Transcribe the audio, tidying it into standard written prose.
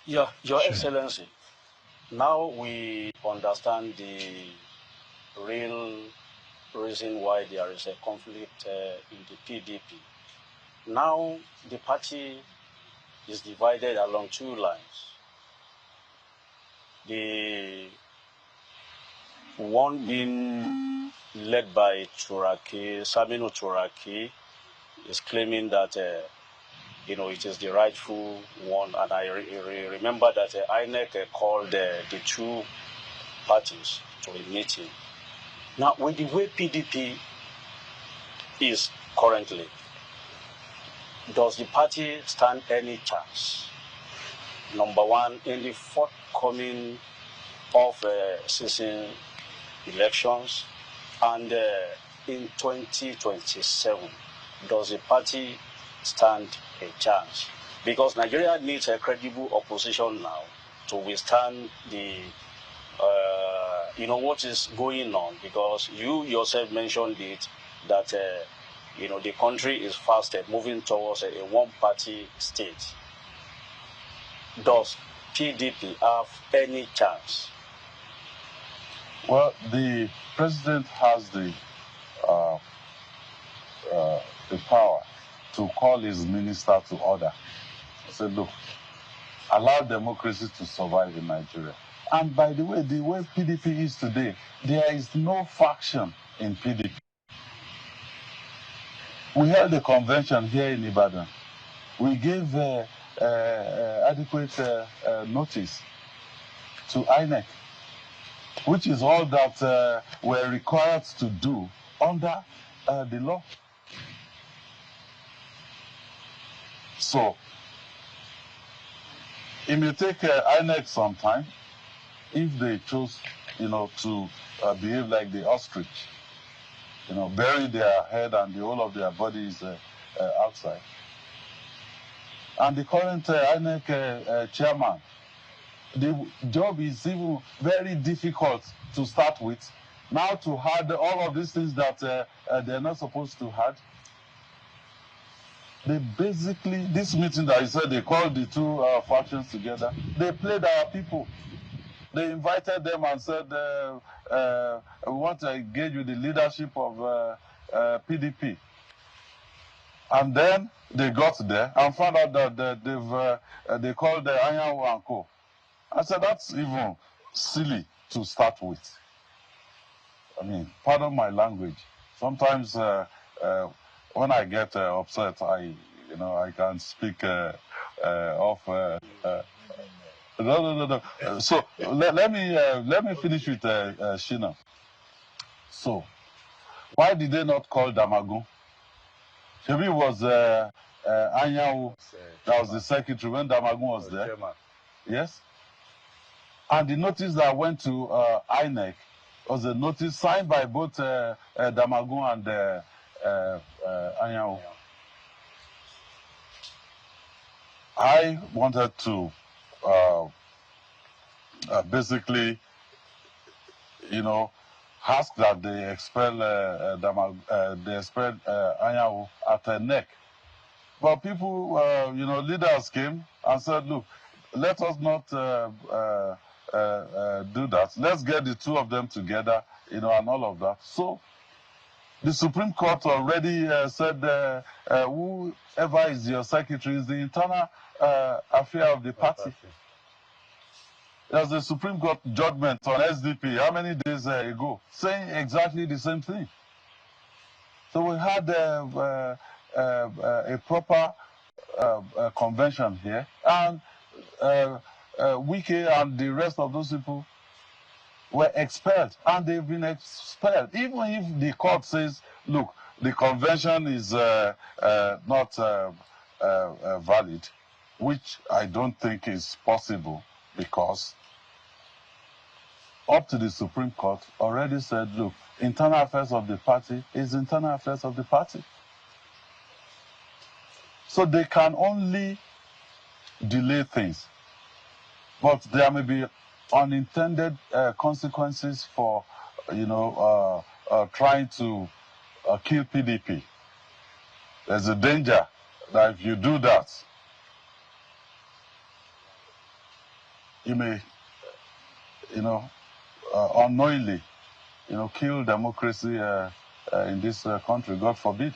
Your Excellency, now we understand the real reason why there is a conflict in the PDP. Now the party is divided along two lines. The one being led by Saminu Turaki, is claiming that it is the rightful one, and I remember that INEC called the two parties to a meeting. Now, with the way PDP is currently, does the party stand any chance? Number one, in the forthcoming season elections, and in 2027, does the party stand a chance? Because Nigeria needs a credible opposition now to withstand the what is going on, because you yourself mentioned it that the country is fast moving towards a one-party state. Does PDP have any chance? Well, the president has the power to call his minister to order. Say, look, allow democracy to survive in Nigeria. And by the way PDP is today, there is no faction in PDP. We held a convention here in Ibadan. We gave adequate notice to INEC, which is all that we're required to do under the law. So, it may take INEC some time if they choose, to behave like the ostrich, bury their head and the whole of their body is outside. And the current INEC chairman, the job is even very difficult to start with. Now to add all of these things that they're not supposed to add. They basically, this meeting that I said they called the two factions together, they played our people. They invited them and said, we want to engage with the leadership of PDP. And then they got there and found out that they called the Anyanwu and Co. I said, that's even silly to start with. I mean, pardon my language. Sometimes when I get upset, I can speak off. No. So let me finish with Shina. So, why did they not call Damagun? Maybe it was Anyanwu that was the secretary when Damagun was there. Yes. And the notice that went to INEC was a notice signed by both Damagun and Anyanwu. I wanted to basically, ask that they expel Anyanwu at NEC. But people, leaders came and said, look, let us not do that. Let's get the two of them together, and all of that. So the Supreme Court already said whoever is your secretary is the internal affair of the party. There's a Supreme Court judgment on SDP how many days ago saying exactly the same thing. So we had a proper convention here, and Wike and the rest of those people were expelled, and they've been expelled. Even if the court says, look, the convention is not valid, which I don't think is possible, because up to the Supreme Court already said, look, internal affairs of the party is internal affairs of the party. So they can only delay things. But there may be unintended consequences for, trying to kill PDP. There's a danger that if you do that, you may, unknowingly, kill democracy in this country. God forbid.